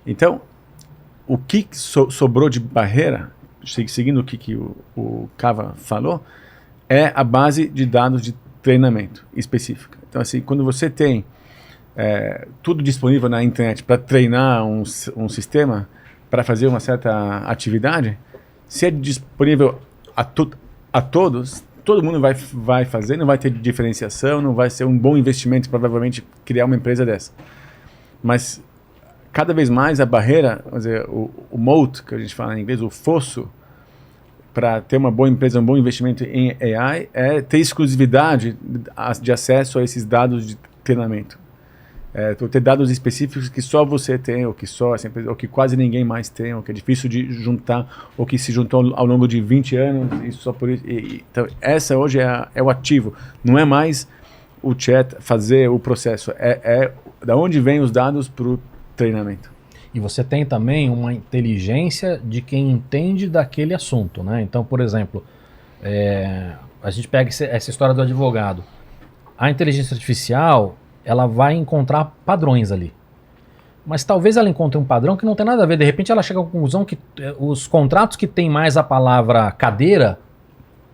Então, o que sobrou de barreira, seguindo o que o Cava falou, é a base de dados de treinamento específica. Então, assim, quando você tem tudo disponível na internet para treinar um sistema, para fazer uma certa atividade, se é disponível a todos, todo mundo vai fazer, não vai ter diferenciação, não vai ser um bom investimento, provavelmente, criar uma empresa dessa. Mas, cada vez mais, a barreira, vamos dizer, o moat, que a gente fala em inglês, o fosso, para ter uma boa empresa, um bom investimento em AI, é ter exclusividade de acesso a esses dados de treinamento. Ter dados específicos que só você tem, ou que só essa empresa, ou que quase ninguém mais tem, ou que é difícil de juntar, ou que se juntou ao longo de 20 anos, e só por isso. Então, essa hoje é o ativo. Não é mais o chat fazer o processo, da onde vêm os dados para o treinamento. E você tem também uma inteligência de quem entende daquele assunto, né? Então, por exemplo, a gente pega essa história do advogado. A inteligência artificial, ela vai encontrar padrões ali. Mas talvez ela encontre um padrão que não tem nada a ver. De repente ela chega à conclusão que os contratos que tem mais a palavra cadeira,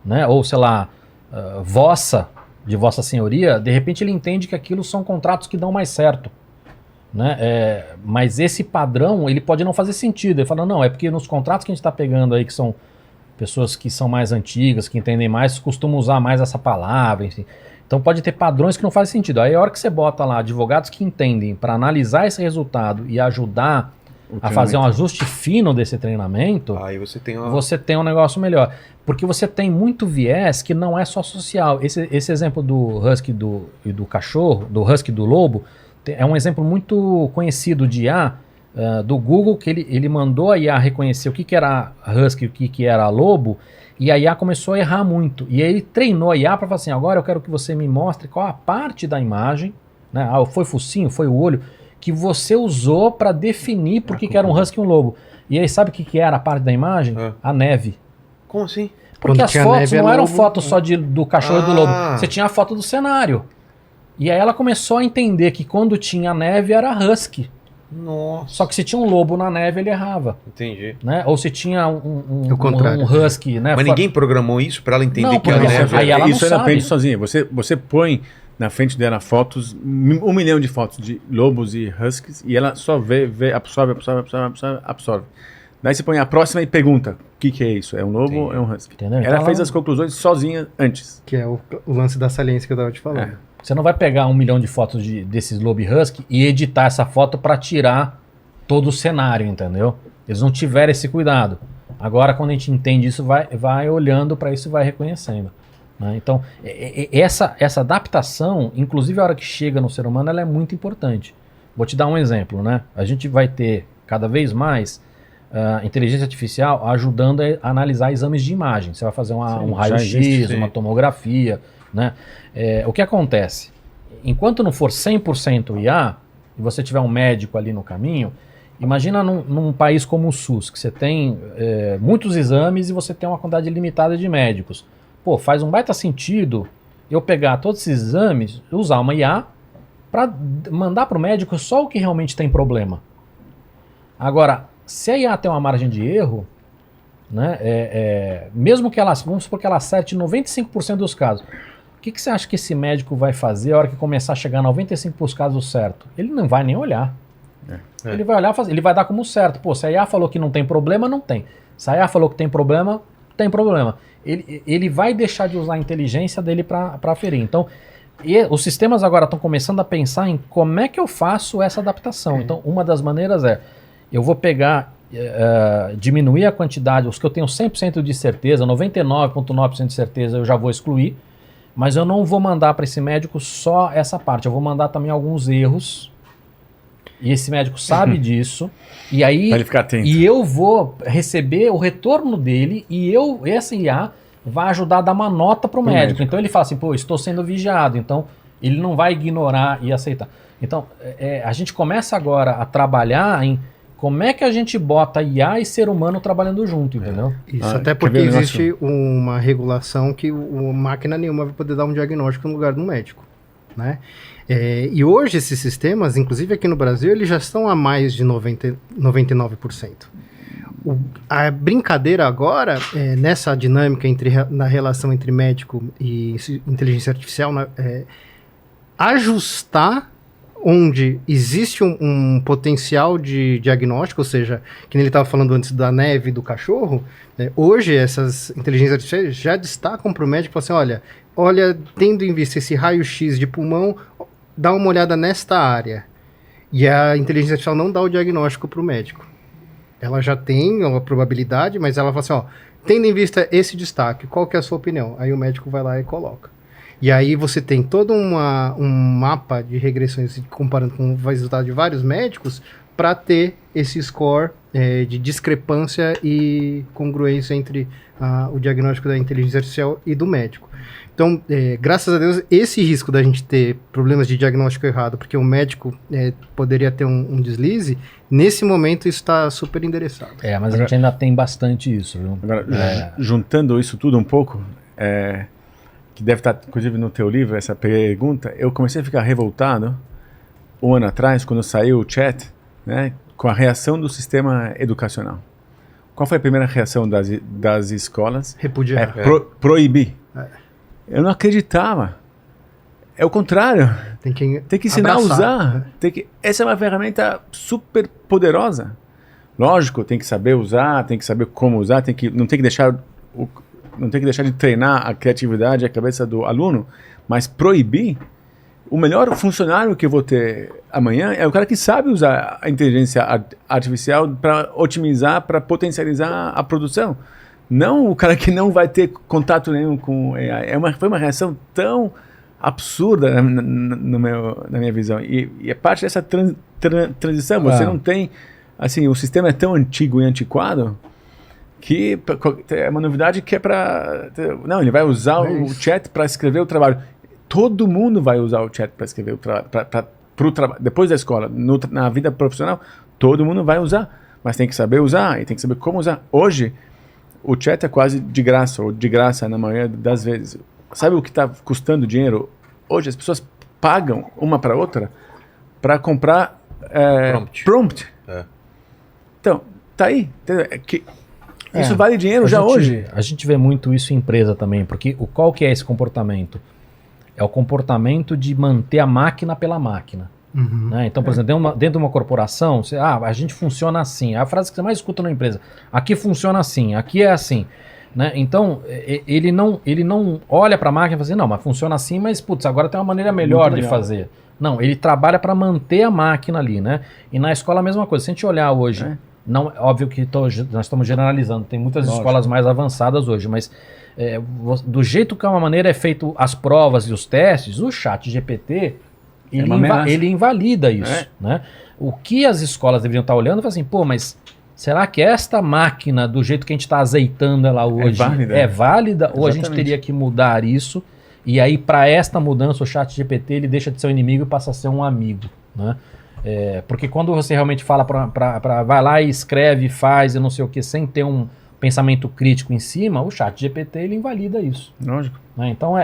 né? Ou sei lá, vossa, de vossa senhoria, de repente ele entende que aquilo são contratos que dão mais certo. Né? Mas esse padrão, ele pode não fazer sentido. Ele fala, não, é porque nos contratos que a gente está pegando aí, que são pessoas que são mais antigas, que entendem mais, costumam usar mais essa palavra, enfim. Então pode ter padrões que não fazem sentido. Aí a hora que você bota lá advogados que entendem para analisar esse resultado e ajudar a fazer um ajuste fino desse treinamento, aí você tem um negócio melhor. Porque você tem muito viés que não é só social. Esse exemplo do husky e do cachorro, do husky e do lobo, é um exemplo muito conhecido de IA do Google, que ele mandou a IA reconhecer o que era husky e o que era lobo, e a IA começou a errar muito. E aí ele treinou a IA para falar assim, agora eu quero que você me mostre qual a parte da imagem, né? Foi focinho, foi o olho, que você usou para definir por que era um husky e um lobo. E aí sabe o que era a parte da imagem? A neve. Como assim? Porque as fotos não eram fotos só do cachorro e do lobo. Você tinha a foto do cenário. E aí ela começou a entender que quando tinha neve era husky. Nossa. Só que se tinha um lobo na neve, ele errava. Entendi. Né? Ou se tinha um husky, né? Mas ninguém programou isso para ela entender que a neve... Aí ela isso ela aprende sozinha. Você põe na frente dela fotos, 1 milhão de fotos de lobos e huskies, e ela só vê, absorve. Daí você põe a próxima e pergunta, o que é isso? É um lobo ou é um husky? Entendeu? Ela fez as conclusões sozinha antes. Que é o lance da saliência que eu estava te falando. Você não vai pegar 1 milhão de fotos desses lobo e husky e editar essa foto para tirar todo o cenário, entendeu? Eles não tiveram esse cuidado. Agora, quando a gente entende isso, vai olhando para isso e vai reconhecendo. Né? Então, essa adaptação, inclusive a hora que chega no ser humano, ela é muito importante. Vou te dar um exemplo, né? A gente vai ter cada vez mais inteligência artificial ajudando a analisar exames de imagem. Você vai fazer um raio-x, uma tomografia, né? O que acontece? Enquanto não for 100% IA, e você tiver um médico ali no caminho, imagina num país como o SUS, que você tem muitos exames e você tem uma quantidade limitada de médicos. Pô, faz um baita sentido eu pegar todos esses exames, usar uma IA para mandar para o médico só o que realmente tem problema. Agora, se a IA tem uma margem de erro, né, mesmo que vamos supor que ela acerte 95% dos casos, o que você acha que esse médico vai fazer a hora que começar a chegar a 95% dos casos certo? Ele não vai nem olhar. Ele vai olhar, ele vai dar como certo. Pô, se a IA falou que não tem problema, não tem. Se a IA falou que tem problema, tem problema. Ele vai deixar de usar a inteligência dele para aferir. Então, os sistemas agora estão começando a pensar em como é que eu faço essa adaptação. Então, uma das maneiras eu vou pegar, diminuir a quantidade, os que eu tenho 100% de certeza, 99,9% de certeza eu já vou excluir, mas eu não vou mandar para esse médico só essa parte, eu vou mandar também alguns erros, e esse médico sabe disso, e aí ele ficar atento. E eu vou receber o retorno dele, e essa IA vai ajudar a dar uma nota para o médico. Então ele fala assim, pô, estou sendo vigiado, então ele não vai ignorar e aceitar. Então a gente começa agora a trabalhar em como é que a gente bota IA e ser humano trabalhando junto, entendeu? Isso, até porque existe uma regulação que máquina nenhuma vai poder dar um diagnóstico no lugar do médico, né? E hoje esses sistemas, inclusive aqui no Brasil, eles já estão a mais de 99%. A brincadeira agora, nessa dinâmica na relação entre médico e inteligência artificial, ajustar onde existe um potencial de diagnóstico, ou seja, que ele estava falando antes da neve do cachorro, hoje essas inteligências artificiais já destacam para o médico e falam assim, olha, tendo em vista esse raio-x de pulmão, dá uma olhada nesta área. E a inteligência artificial não dá o diagnóstico para o médico. Ela já tem uma probabilidade, mas ela fala assim, tendo em vista esse destaque, qual que é a sua opinião? Aí o médico vai lá e coloca. E aí você tem todo um mapa de regressões comparando com o resultado de vários médicos para ter esse score de discrepância e congruência entre o diagnóstico da inteligência artificial e do médico. Então, graças a Deus, esse risco da gente ter problemas de diagnóstico errado, porque o médico poderia ter um deslize, nesse momento isso está super endereçado. Mas a gente ainda tem bastante isso, viu? Agora, juntando isso tudo um pouco, que deve estar, inclusive, no teu livro, essa pergunta, eu comecei a ficar revoltado um ano atrás, quando saiu o chat, né, com a reação do sistema educacional. Qual foi a primeira reação das escolas? Repudiar. Proibir. Eu não acreditava. É o contrário. Tem que ensinar abraçar, a usar. Essa é uma ferramenta super poderosa. Lógico, tem que saber usar, tem que saber como usar, não tem que deixar de treinar a criatividade e a cabeça do aluno, mas proibir. O melhor funcionário que eu vou ter amanhã é o cara que sabe usar a inteligência artificial para otimizar, para potencializar a produção. Não o cara que não vai ter contato nenhum com AI. Foi uma reação tão absurda na minha visão. E é parte dessa transição. Você não tem... Assim, o sistema é tão antigo e antiquado que é uma novidade que é para... Não, ele vai usar o chat para escrever o trabalho. Todo mundo vai usar o chat para escrever pro trabalho. Depois da escola, na vida profissional, todo mundo vai usar. Mas tem que saber usar e tem que saber como usar. Hoje, o chat é quase de graça, ou de graça na maioria das vezes. Sabe o que está custando dinheiro? Hoje as pessoas pagam uma para outra para comprar prompt. Então, tá aí. Isso vale dinheiro hoje. A gente vê muito isso em empresa também, porque qual que é esse comportamento? É o comportamento de manter a máquina pela máquina. Uhum. Né? Então, por exemplo, dentro de uma corporação, a gente funciona assim. É a frase que você mais escuta na empresa. Aqui funciona assim, aqui é assim. Né? Então, ele não olha para a máquina e fala assim, não, mas funciona assim, mas putz, agora tem uma maneira melhor de fazer. Não, ele trabalha para manter a máquina ali. Né? E na escola a mesma coisa. Se a gente olhar hoje, não, óbvio que nós estamos generalizando, tem muitas escolas mais avançadas hoje, mas do jeito que uma maneira é feito as provas e os testes, o chat GPT, ele invalida isso. Né? O que as escolas deveriam estar olhando, falam assim, mas será que esta máquina, do jeito que a gente está azeitando ela hoje, é válida? Ou a gente teria que mudar isso, e aí para esta mudança o chat GPT ele deixa de ser um inimigo e passa a ser um amigo. Né? Porque quando você realmente fala vai lá e escreve, faz e não sei o que, sem ter um pensamento crítico em cima, o chat GPT ele invalida isso. Lógico. Né? Então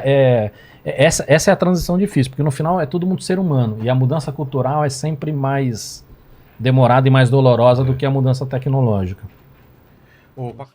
essa é a transição difícil, porque no final é todo mundo ser humano, e a mudança cultural é sempre mais demorada e mais dolorosa do que a mudança tecnológica. Opa.